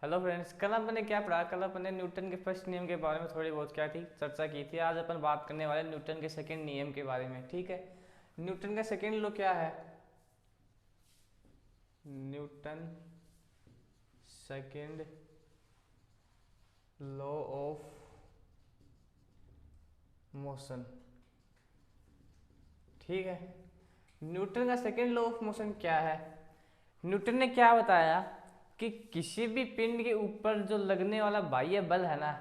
Hello friends, कल अपन ने क्या पढ़ा? कल अपन ने न्यूटन के फर्स्ट नियम के बारे में थोड़ी बहुत क्या थी चर्चा की थी। आज अपन बात करने वाले न्यूटन के सेकंड नियम के बारे में। ठीक है, न्यूटन का सेकंड लॉ क्या है? Newton second law of motion. ठीक है, न्यूटन का सेकंड लॉ ऑफ मोशन क्या है? न्यूटन ने क्या बताया कि किसी भी पिंड के ऊपर जो लगने वाला बाह्य बल है ना,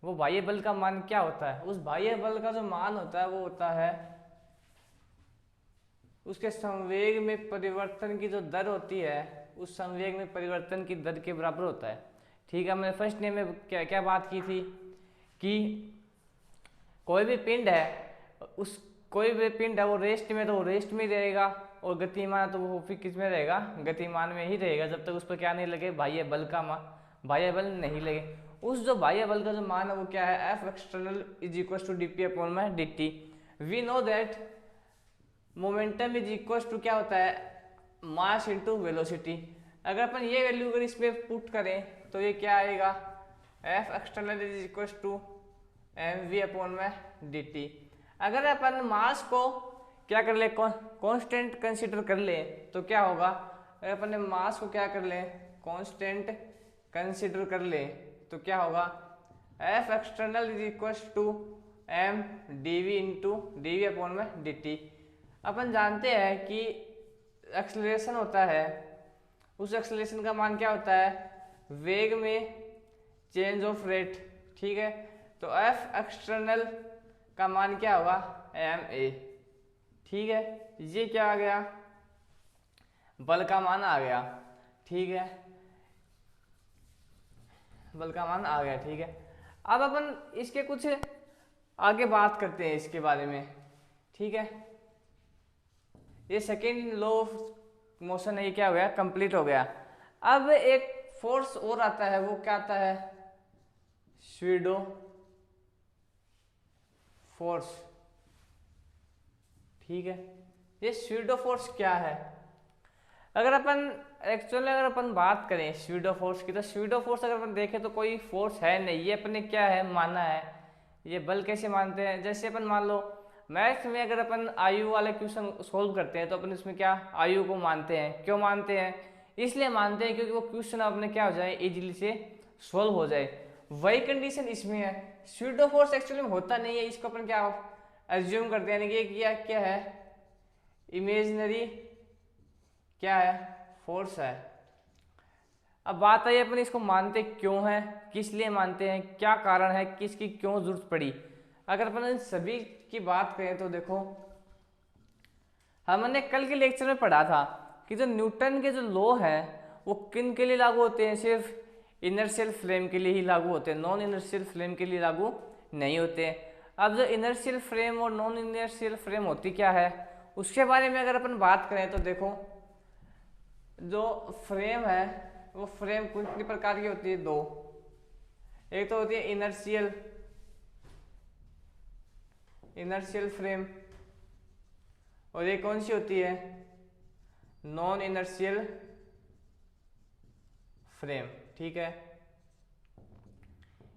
वो बाह्य बल का मान क्या होता है? उस बाह्य बल का जो मान होता है वो होता है उसके संवेग में परिवर्तन की जो दर होती है, उस संवेग में परिवर्तन की दर के बराबर होता है। ठीक है, हमने फर्स्ट नियम में क्या क्या बात की थी कि कोई भी पिंड है, उस कोई भी पिंड है वो रेस्ट में तो वो रेस्ट में ही रहेगा, और गतिमान तो वो फिर किस में रहेगा? गतिमान में ही रहेगा, जब तक उस पर क्या नहीं लगे? बाह्य बल का मान, बाह्य बल नहीं लगे। उस जो बाह्य बल का जो मान है वो क्या है? F external is equal to D P upon में D T. We know that momentum is equal to क्या होता है? Mass into velocity. अगर अपन ये वैल्यू अगर इसमें पुट करें तो ये क्या आएगा? F external is equal to M V upon में डी टी। अगर अपन मास को क्या कर ले, कांस्टेंट कंसीडर कर ले तो क्या होगा? अगर अपन ने मास को क्या कर ले, कांस्टेंट कंसीडर कर ले तो क्या होगा? F external is equal to M D V into D V upon में डी टी। अपन जानते हैं कि एक्सलेरेशन होता है, उस एक्सलेरेशन का मान क्या होता है? वेग में चेंज ऑफ रेट। ठीक है, तो एफ एक्सटर्नल का मान क्या होगा? M A. ठीक है, ये क्या आ गया? बल का मान आ गया। ठीक है, बल का मान आ गया। ठीक है, अब अपन इसके कुछ आगे बात करते हैं इसके बारे में। ठीक है, ये सेकेंड लॉ ऑफ मोशन है, ये क्या हो गया? कंप्लीट हो गया। अब एक फोर्स और आता है, वो क्या आता है? Pseudo force. ठीक है, ये स्यूडो फोर्स क्या है? अगर अपन एक्चुअली अगर अपन बात करें स्यूडो फोर्स की, तो स्यूडो फोर्स अगर अपन देखें तो कोई फोर्स है नहीं, ये अपने क्या है माना है। ये बल कैसे मानते हैं? जैसे अपन मान लो मैथ्स में अगर अपन आयु वाले क्वेश्चन सोल्व करते हैं तो अपन इसमें क्या आयु को मानते हैं। क्यों मानते हैं? इसलिए मानते हैं क्योंकि वो क्वेश्चन अपने क्या हो जाए, इजीली से सोल्व हो जाए। वही कंडीशन इसमें है। स्यूडो फोर्स एक्चुअली में होता नहीं है, इसको अपन क्या एज्यूम करते हैं कि क्या क्या है? इमेजिनरी क्या है? फोर्स है। अब बात आई अपन इसको मानते क्यों है, किस लिए मानते हैं, क्या कारण है, किसकी क्यों जरूरत पड़ी? अगर अपन इन सभी की बात करें तो देखो, हमने कल के लेक्चर में पढ़ा था कि जो न्यूटन के जो लॉ है वो किन के लिए लागू होते हैं? सिर्फ इनर्शियल फ्रेम के लिए ही लागू होते हैं, नॉन इनर्शियल फ्रेम के लिए लागू नहीं होते। अब जो इनर्शियल फ्रेम और नॉन इनर्शियल फ्रेम होती क्या है उसके बारे में अगर अपन बात करें तो देखो, जो फ्रेम है वो फ्रेम कितनी प्रकार की होती है? दो। एक तो होती है इनर्शियल इनर्शियल फ्रेम, और ये कौन सी होती है? Non inertial frame. ठीक है,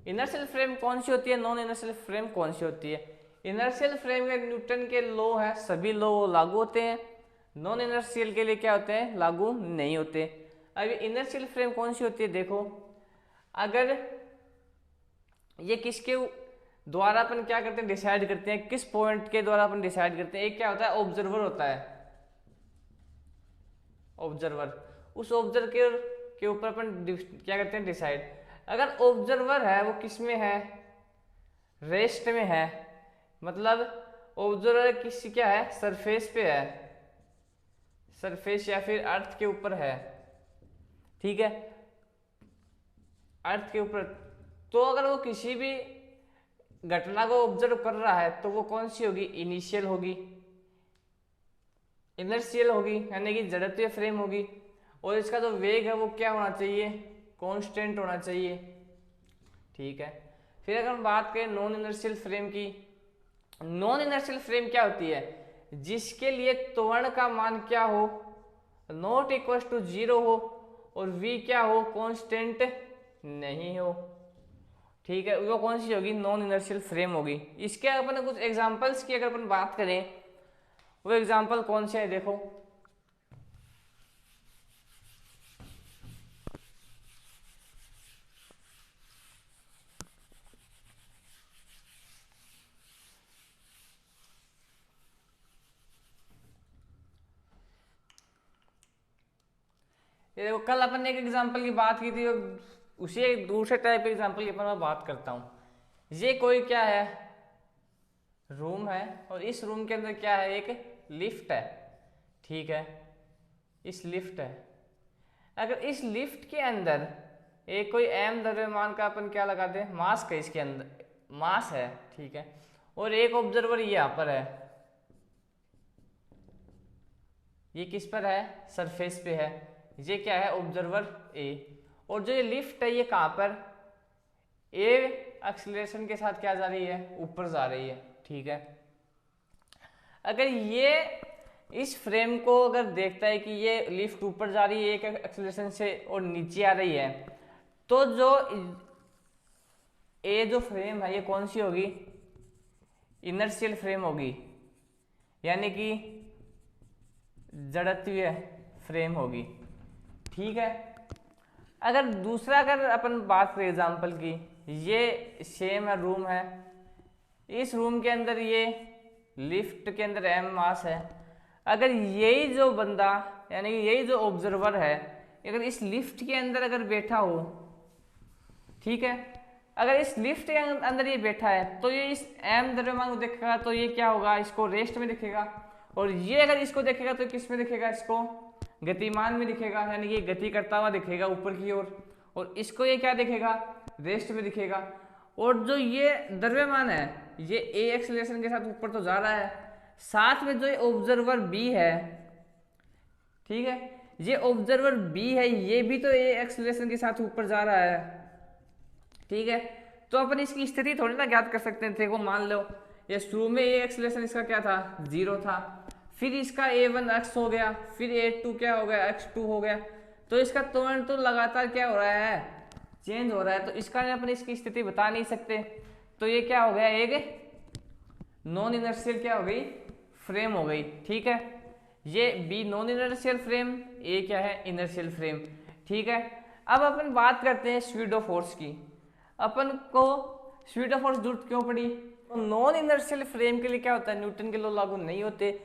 इनर्शियल फ्रेम कौन सी होती है, नॉन इनर्शियल फ्रेम कौन सी होती है? इनर्शियल फ्रेम में न्यूटन के लॉ है, सभी लॉ लागू होते हैं। नॉन इनर्शियल के लिए क्या होते हैं? लागू नहीं होते। अब इनर्शियल फ्रेम कौन सी होती है? देखो, अगर ये किसके द्वारा अपन क्या करते हैं? डिसाइड करते हैं। किस पॉइंट के द्वारा अपन डिसाइड करते हैं? एक क्या होता है? ऑब्जर्वर होता है, ऑब्जर्वर। उस ऑब्जर्वर के ऊपर अपन क्या करते हैं? डिसाइड। अगर ऑब्जर्वर है वो किस में है? रेस्ट में है, मतलब ऑब्जर्वर किसी क्या है? सरफेस पे है, सरफेस या फिर अर्थ के ऊपर है। ठीक है, अर्थ के ऊपर। तो अगर वो किसी भी घटना को ऑब्जर्व कर रहा है तो वो कौन सी होगी? इनिशियल होगी, इनर्शियल होगी, यानी कि जड़त्वीय फ्रेम होगी। और इसका जो वेग है वो क्या होना चाहिए? कांस्टेंट होना चाहिए। ठीक है, फिर अगर हम बात करें नॉन इनर्शियल फ्रेम की, नॉन इनर्शियल फ्रेम क्या होती है? जिसके लिए त्वरण का मान क्या हो? नॉट इक्वल टू जीरो हो, और v क्या हो, कांस्टेंट नहीं हो। ठीक है, वो कौन सी होगी, नॉन इनर्शियल फ्रेम होगी। इसके अपन कुछ एग्जांपल्स की अगर अपन बात करें, वो एग्जांपल कौन से है देखो। ये देखो, कल अपन ने एक एग्जांपल की बात की थी, उसी एक दूसरे टाइप के एग्जांपल की अपन मैं बात करता हूँ। ये कोई क्या है, रूम है, और इस रूम के अंदर क्या है, एक लिफ्ट है। ठीक है, इस लिफ्ट है। अगर इस लिफ्ट के अंदर एक कोई m द्रव्यमान का अपन क्या लगा दे, मास का, इसके अंदर मास है। ठीक है, और एक ऑब्जर्वर ये यहाँ पर है, ये किस पर है, सरफेस पे है। ये क्या है, ऑब्जर्वर ए। और जो ये लिफ्ट है ये कहाँ पर, ए एक्सीलरेशन के साथ क्या जा रही है, ऊपर जा रही है। ठीक है, अगर ये इस फ्रेम को अगर देखता है कि ये लिफ्ट ऊपर जा रही है एक एक्सीलरेशन से और नीचे आ रही है, तो जो ए जो फ्रेम है ये कौन सी होगी, इनर्शियल फ्रेम होगी, यानी कि जड़त्वीय फ्रेम होगी। ठीक है, अगर दूसरा अगर अपन बात करें एग्जांपल की, ये सेम है, रूम है, इस रूम के अंदर ये लिफ्ट के अंदर m मास है। अगर यही जो बंदा यानी कि यही जो ऑब्जर्वर है अगर इस लिफ्ट के अंदर अगर बैठा हो, ठीक है, अगर इस लिफ्ट के अंदर ये बैठा है तो ये इस m द्रव्यमान को देखेगा तो ये क्या होगा, इसको रेस्ट में दिखेगा। और ये अगर इसको देखेगा तो किस में दिखेगा, इसको गतिमान में दिखेगा, यानी कि गति करता हुआ दिखेगा ऊपर की ओर। और इसको ये क्या दिखेगा, रेस्ट में दिखेगा। और जो ये द्रव्यमान है ये ए एक्सीलरेशन के साथ ऊपर तो जा रहा है, साथ में जो ये ऑब्जर्वर बी है, ठीक है, ये ऑब्जर्वर बी है, ये भी तो ए एक्सीलरेशन के साथ ऊपर जा रहा है। ठीक है, तो अपन इसकी स्थिति थोड़ी ना ज्ञात कर सकते थे। देखो मान लो ये शुरू में ए एक्सीलरेशन इसका क्या था, 0 था, फिर इसका a1 x हो गया, फिर a2 क्या हो गया, x2 हो गया। तो इसका त्वरण तो लगातार क्या हो रहा है, चेंज हो रहा है। तो इसका अपन इसकी स्थिति बता नहीं सकते। तो ये क्या हो गया, एक नॉन इनर्शियल क्या हो गई, फ्रेम हो गई। ठीक है, ये बी नॉन इनर्शियल फ्रेम, ए क्या है, इनर्शियल फ्रेम। ठीक है, अब अपन बात करते हैं स्यूडो फोर्स की। अपन को स्यूडो फोर्स जरूरत क्यों पड़ी, तो नॉन इनर्शियल फ्रेम के लिए क्या होता है, न्यूटन के लॉ लागू नहीं होते।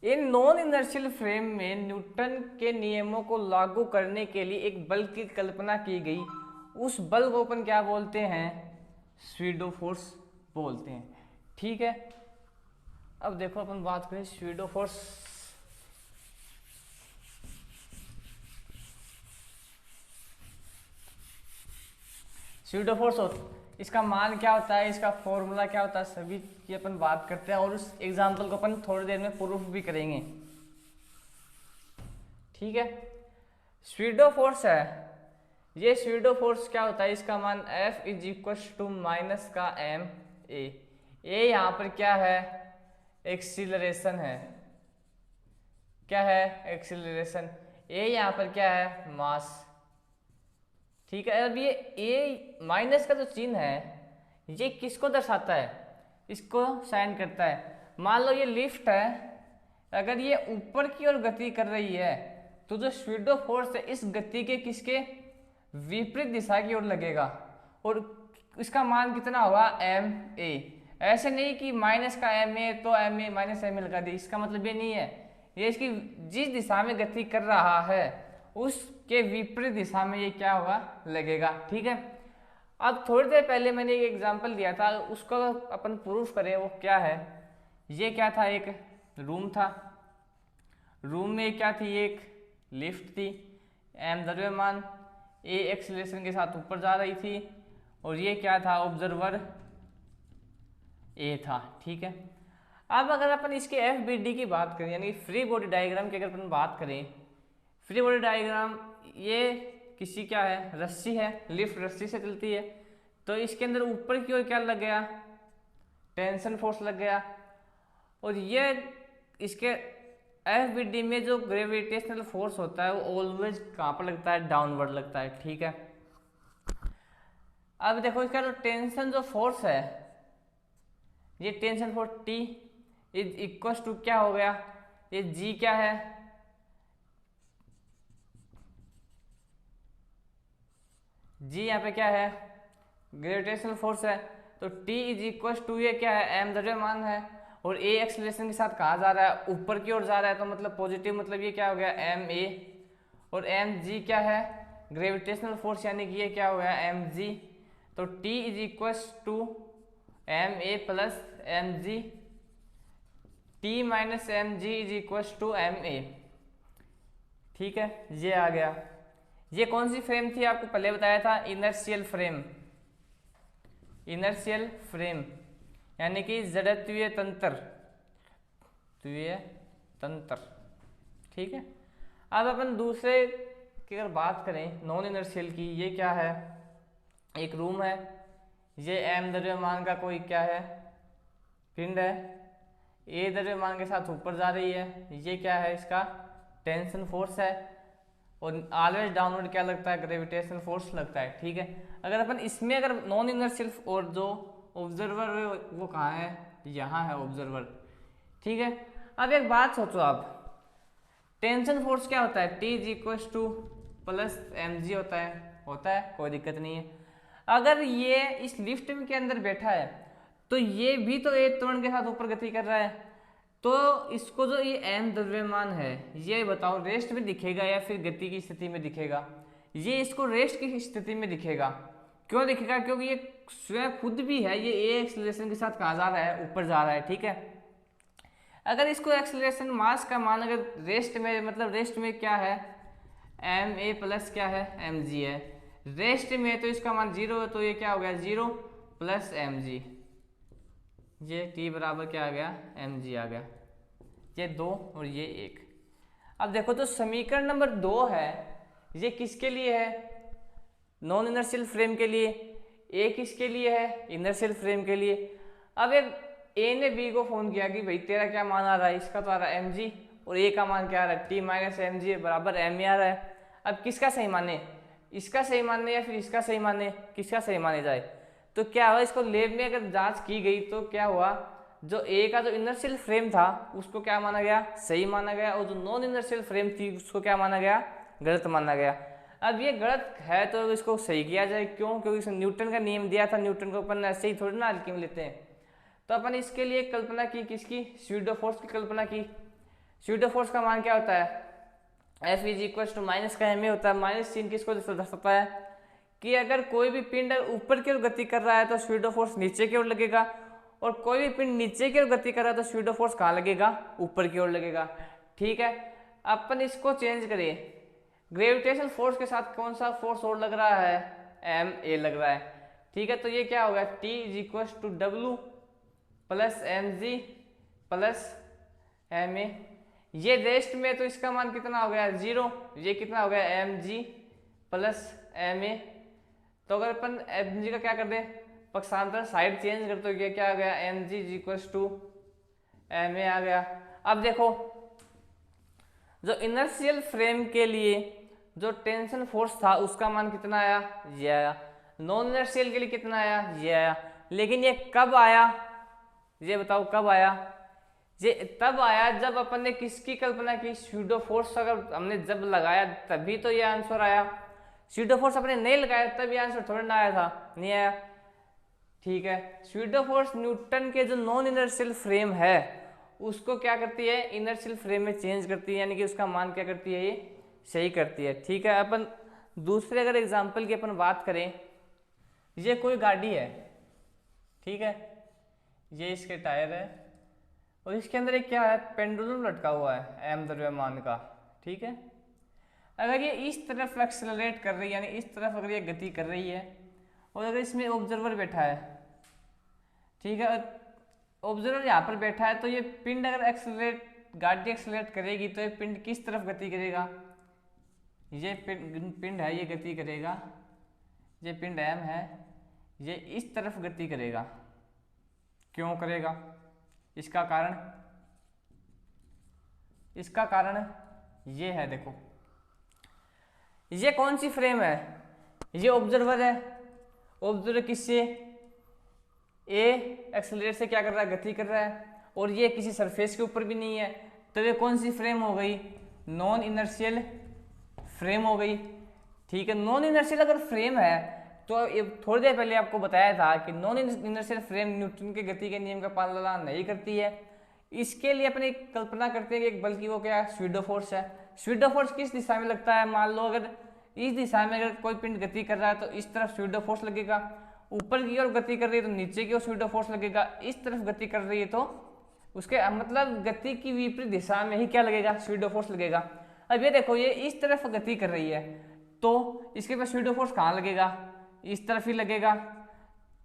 इन नॉन इनर्शियल फ्रेम में न्यूटन के नियमों को लागू करने के लिए एक बल की कल्पना की गई, उस बल को अपन क्या बोलते हैं, स्यूडो फोर्स बोलते हैं। ठीक है, अब देखो अपन बात करें स्यूडो फोर्स। स्यूडो फोर्स इसका मान क्या होता है, इसका फॉर्मूला क्या होता है, सभी की अपन बात करते हैं और उस एग्जांपल को अपन थोड़ी देर में प्रूफ भी करेंगे। ठीक है, स्यूडो फोर्स है, ये स्यूडो फोर्स क्या होता है, इसका मान F is equal to minus का m a। ये यहाँ पर क्या है, एक्सीलरेशन है, क्या है, एक्सीलरेशन। ये यहाँ पर क्या है, मास। ठीक है, अब ये ए माइनस का जो चिन्ह है ये किसको दर्शाता है, इसको साइन करता है। मान लो ये लिफ्ट है, अगर ये ऊपर की ओर गति कर रही है तो जो स्यूडो फोर्स है इस गति के किसके विपरीत दिशा की ओर लगेगा और इसका मान कितना होगा, एम ए। ऐसे नहीं कि माइनस का एम ए तो M A minus M A लगा दी, इसका मतलब ये नहीं है। ये इसकी जिस दिशा में गति कर रहा है उसके विपरीत दिशा में ये क्या होगा, लगेगा। ठीक है, अब थोड़ी देर पहले मैंने एक एग्जांपल दिया था, उसको अपन प्रूफ करें। वो क्या है, ये क्या था, एक रूम था, रूम में क्या थी, एक लिफ्ट थी, एम द्रव्यमान, ए एक्सीलरेशन के साथ ऊपर जा रही थी, और ये क्या था, ऑब्जर्वर ए था। ठीक है, अब अगर अपन इसके एफ बी डी की बात करें, यानी फ्री बॉडी डायग्राम की अगर अपन बात करें, फ्री बॉडी डायग्राम ये किसी क्या है, रस्सी है, लिफ्ट रस्सी से चलती है, तो इसके अंदर ऊपर की ओर क्या लग गया, टेंशन फोर्स लग गया, और ये इसके एफ में जो ग्रेविटेशनल फोर्स होता है वो ऑलवेज कहाँ पर लगता है, डाउनवर्ड लगता है, ठीक है। अब देखो इसका जो टेंशन जो फोर्स है, ये tension force T is equal to क्या हो गया, ये जी क्या है, जी यहाँ पे क्या है, ग्रेविटेशनल फोर्स है, तो T इज इक्वल टू ये क्या है, एम द्रव्यमान है, और ए एक्सेलरेशन के साथ कहाँ जा रहा है, ऊपर की ओर जा रहा है, तो मतलब पॉजिटिव, मतलब ये क्या हो गया एम ए, और एम जी क्या है, ग्रेविटेशनल फोर्स, यानी कि ये क्या हो गया एम जी, तो T is equal to M A plus M G, T minus M G is equal to M A, ठीक है, ये आ गया। ये कौन सी फ्रेम थी, आपको पहले बताया था, इनर्शियल फ्रेम, इनर्शियल फ्रेम यानी कि जड़त्वीय तंत्र, त्वीय तंत्र, ठीक है। अब अपन दूसरे की अगर बात करें नॉन इनर्शियल की, ये क्या है, एक रूम है, ये एम द्रव्यमान का कोई क्या है, पिंड है, ए द्रव्यमान के साथ ऊपर जा रही है, ये क्या है, इसका टेंशन फोर्स है, और ऑलवेज डाउनवर्ड क्या लगता है, ग्रेविटेशनल फोर्स लगता है, ठीक है। अगर अपन इसमें अगर नॉन इनर्शियल और जो ऑब्जर्वर वो कहाँ है, यहाँ है ऑब्जर्वर, ठीक है। अब एक बात सोचो आप, टेंशन फोर्स क्या होता है, T is equal to plus M G होता है, कोई दिक्कत नहीं है। अगर ये इस लिफ्ट के अंदर बैठा है तो ये भी तो एक त्वरण के साथ ऊपर गति कर रहा है, तो इसको जो ये एम द्रव्यमान है, ये बताओ रेस्ट में दिखेगा या फिर गति की स्थिति में दिखेगा, ये इसको रेस्ट की स्थिति में दिखेगा, क्यों दिखेगा, क्योंकि ये स्वयं खुद भी है, ये ए एक्सेलरेशन के साथ कहाँ जा रहा है, ऊपर जा रहा है, ठीक है। अगर इसको एक्सेलरेशन मास का मान अगर रेस्ट में, मतलब रेस्ट में क्या है, एम ए प्लस क्या है, एम जी है, रेस्ट में तो इसका मान 0 है, तो ये क्या हो गया 0 प्लस एम जी, ये टी बराबर क्या आ गया, एम जी आ गया, ये 2 और ये 1। अब देखो तो समीकरण नंबर 2 है, ये किसके लिए है, नॉन इनर्शियल फ्रेम के लिए, ए किसके लिए है, इनर्शियल फ्रेम के लिए। अब एक ए ने बी को फोन किया कि भाई तेरा क्या मान आ रहा है, इसका तो आ रहा है एम जी, और ए का मान क्या आ रहा है, टी माइनस एम जी बराबर एम ए आ रहा है। अब किसका सही माने, इसका सही माने या फिर इसका सही माने, किसका सही माने जाए, तो क्या हुआ, इसको लैब में अगर जांच की गई तो क्या हुआ, जो ए का जो इनर्शियल फ्रेम था उसको क्या माना गया, सही माना गया, और जो नॉन इनर्शियल फ्रेम थी उसको क्या माना गया, गलत माना गया। अब ये गलत है तो इसको सही किया जाए, क्यों, क्योंकि इसने न्यूटन का नियम दिया था, न्यूटन को अपन ऐसे ही थोड़ी ना हल्के में लेते हैं। तो अपन इसके लिए कल्पना की, किसकी, स्यूडो फोर्स की कल्पना की। स्यूडो फोर्स का मान क्या होता है, F is equal to minus का एम ए होता है, माइनस चिन्ह किसको दर्शाता है कि अगर कोई भी पिंड ऊपर की ओर गति कर रहा है तो स्यूडो फोर्स नीचे की ओर लगेगा, और कोई भी पिंड नीचे की ओर गति कर रहा है तो स्यूडो फोर्स कहाँ लगेगा, ऊपर की ओर लगेगा, ठीक है। अपन इसको चेंज करें, ग्रेविटेशनल फोर्स के साथ कौन सा फोर्स और लग रहा है, एम ए लग रहा है, ठीक है। तो ये क्या होगा, T is equal to W plus M G plus M A, ये रेस्ट में तो इसका मान कितना हो गया 0, ये कितना हो गया M G plus M A. तो अगर अपन एम जी का क्या कर दें, पक्षांतर साइड चेंज कर, तो ये क्या आ गया, M G equal to M A आ गया। अब देखो जो इनर्शियल फ्रेम के लिए जो टेंशन फोर्स था उसका मान कितना आया, ये आया, नॉन इनर्शियल के लिए कितना आया, ये आया, लेकिन ये कब आया, ये बताओ कब आया, ये तब आया जब अपन ने किसकी कल्पना की, स्यूडो फोर्स अगर हमने जब लगाया तभी तो ये आंसर आया, स्यूडो फोर्स अपने नहीं लगाया तब ये आंसर थोड़ा ना आया था, नहीं आया, ठीक है। स्यूडो फोर्स न्यूटन के जो नॉन इनर्शियल फ्रेम है उसको क्या करती है, इनर्शियल फ्रेम में चेंज करती है, यानी कि उसका मान क्या करती है, ये सही करती है, ठीक है। अपन दूसरे अगर एग्जाम्पल की अपन बात करें, ये कोई गाड़ी है, ठीक है, ये इसके टायर है और इसके अंदर एक क्या है, पेंडुलम लटका हुआ है एम द्रव्यमान का, ठीक है। अगर ये इस तरफ एक्सेलरेट कर रही है, यानी इस तरफ अगर ये गति कर रही है, और अगर इसमें ऑब्जर्वर बैठा है, ठीक है, ऑब्जर्वर यहाँ पर बैठा है, तो ये पिंड अगर एक्सेलरेट, गाड़ी एक्सेलरेट करेगी तो ये पिंड किस तरफ गति करेगा, ये पिंड है, ये गति करेगा, ये पिंड एम है, ये इस तरफ गति करेगा, क्यों करेगा, इसका कारण, इसका कारण ये है, देखो ये कौन सी फ्रेम है, ये ऑब्जर्वर है। ऑब्जर्वर किससे, ए एक्सेलरेट से क्या कर रहा है, गति कर रहा है, और ये किसी सरफेस के ऊपर भी नहीं है, तो ये कौन सी फ्रेम हो गई, नॉन इनर्शियल फ्रेम हो गई। ठीक है, नॉन इनर्शियल अगर फ्रेम है तो ये थोड़ी देर पहले आपको बताया था कि नॉन इनर्शियल फ्रेम न्यूटन के गति के नियम का पालन नहीं करती है। इसके लिए अपनी कल्पना करते हैं कि बल्कि वो क्या है, स्यूडो फोर्स है। स्यूडो फोर्स किस दिशा में लगता है, मान लो अगर इस दिशा में अगर कोई पिंड गति कर रहा है तो इस तरफ स्यूडो फोर्स लगेगा, ऊपर की ओर गति कर रही है तो नीचे की ओर स्यूडो फोर्स लगेगा, इस तरफ गति कर रही है तो उसके मतलब गति की विपरीत दिशा में ही क्या लगेगा, स्यूडो फोर्स लगेगा। अब ये देखो ये इस तरफ गति कर रही है तो इसके पास स्यूडो फोर्स कहाँ लगेगा, इस तरफ ही लगेगा।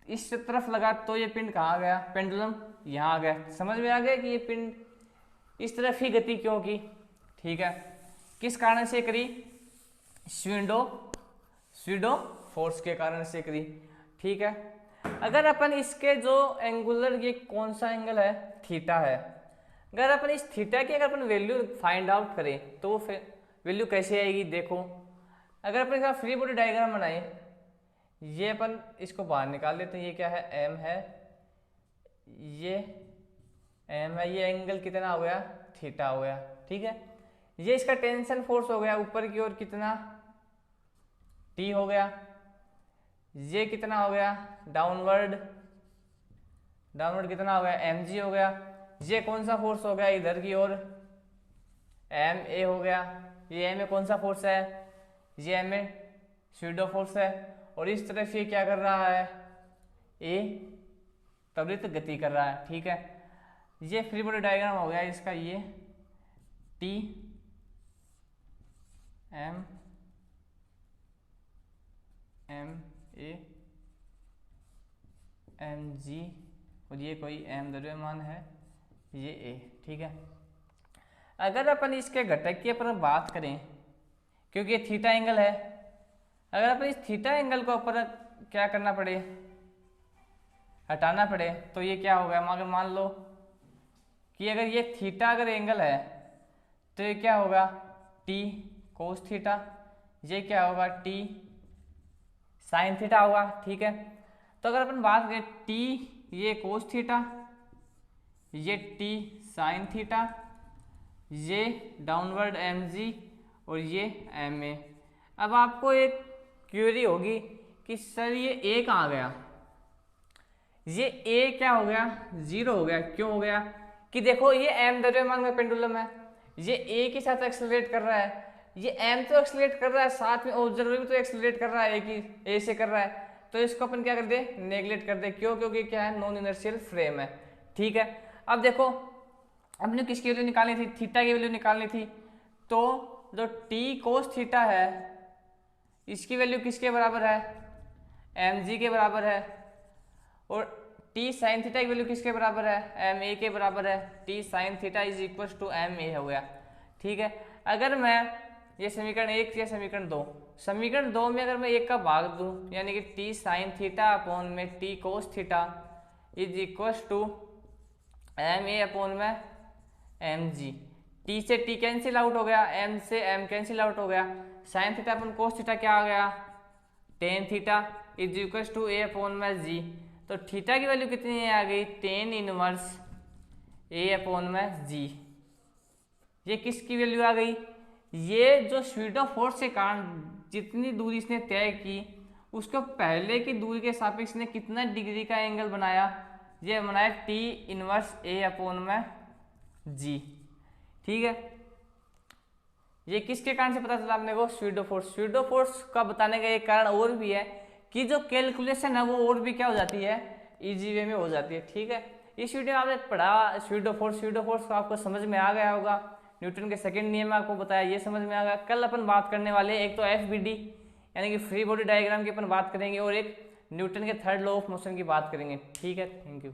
इस तरफ लगा तो ये पिंड कहाँ आ गया, पेंडुलम यहाँ आ गया। समझ में आ गया कि ये पिंड इस तरफ ही गति क्यों की। ठीक है, किस कारण से करी, स्यूडो फोर्स के कारण से करी। ठीक है, अगर अपन इसके जो एंगुलर, ये कौन सा एंगल है, थीटा है, अगर अपन इस थीटा की अगर अपन वैल्यू फाइंड आउट करें तो वो वैल्यू कैसे आएगी। देखो अगर अपन इसका फ्री बॉडी डायग्राम बनाए, ये अपन इसको बाहर निकाल लेते हैं, ये क्या है, एम है, ये एम है, ये एंगल कितना हो गया, थीटा हो गया। ठीक है, ये इसका टेंशन फोर्स हो गया ऊपर की ओर कितना, टी हो गया। ये कितना हो गया, डाउनवर्ड कितना हो गया, एम जी हो गया। ये कौन सा फोर्स हो गया, इधर की ओर एम ए हो गया। ये एम ए कौन सा फोर्स है, ये एम ए स्यूडो फोर्स है। और इस तरफ ये क्या कर रहा है, ए त्वरित गति कर रहा है। ठीक है, ये फ्री बॉडी डायग्राम हो गया इसका, ये T M A M G और ये कोई एम द्रव्यमान है, ये ए। ठीक है, अगर अपन इसके घटक की अपन बात करें, क्योंकि ये थीटा एंगल है, अगर अपन इस थीटा एंगल को अपन क्या करना पड़े, हटाना पड़े, तो ये क्या होगा, अगर मान लो कि अगर ये थीटा अगर एंगल है तो ये क्या होगा, टी कोस थीटा, ये क्या होगा, टी साइन थीटा होगा। ठीक है, तो अगर अपन बात करें टी ये कोस थीटा, ये टी साइन थीटा, ये डाउनवर्ड एम जी और ये एम ए। अब आपको एक क्वेरी होगी कि सर ये ए कहाँ गया, ये ए क्या हो गया, जीरो हो गया। क्यों हो गया, कि देखो ये एम द्रव्यमान में पेंडुलम है, ये ए के साथ एक्सेलरेट कर रहा है, ये एम तो एक्सेलरेट कर रहा है, साथ में ऑब्जर्वर भी तो एक्सेलरेट कर रहा है, ए से कर रहा है, तो इसको अपन क्या कर दे, नेग्लेक्ट कर दे। क्यों, क्योंकि क्या है, नॉन इनर्शियल फ्रेम है। ठीक है, अब देखो अपने किसकी वैल्यू निकालनी थी, थीटा की वैल्यू निकालनी थी, तो जो टी कोस थीटा है इसकी वैल्यू किसके बराबर है, एम जी के बराबर है, और टी साइन थीटा की वैल्यू किसके बराबर है, एम ए के बराबर है। T sine theta is equal to M A हो गया। ठीक है, अगर मैं ये समीकरण 1 या समीकरण 2 में अगर मैं 1 का भाग दूं, यानी कि टी साइन थीटा अपॉन में T cos theta is equal to M A upon में एम जी। टी से टी कैंसिल आउट हो गया, एम से एम कैंसिल आउट हो गया, sine theta upon cos theta क्या आ गया, tan theta is equal to A upon में जी। तो थीटा की वैल्यू कितनी आ गई, टेन इनवर्स ए अपॉन में जी। ये किसकी वैल्यू आ गई, ये जो स्यूडो फोर्स के कारण जितनी दूरी इसने तय की उसको पहले की दूरी के सापेक्ष ने कितना डिग्री का एंगल बनाया, ये बनाया टी इनवर्स ए अपॉन में जी। ठीक है, ये किसके कारण से पता चला आपने को, स्यूडो फोर्स। स्यूडो फोर्स का बताने का एक कारण और भी है कि जो कैलकुलेशन है वो और भी क्या हो जाती है, इजी वे में हो जाती है। ठीक है, इस वीडियो में आपने पढ़ा स्यूडो फोर्स आपको समझ में आ गया होगा। न्यूटन के सेकंड नियम में आपको बताया, ये समझ में आ गया। कल अपन बात करने वाले एक तो एफबीडी यानी कि फ्री बॉडी डायग्राम की अपन बात करेंगे, और एक न्यूटन के थर्ड लॉ ऑफ मोशन की बात करेंगे। ठीक है, थैंक यू।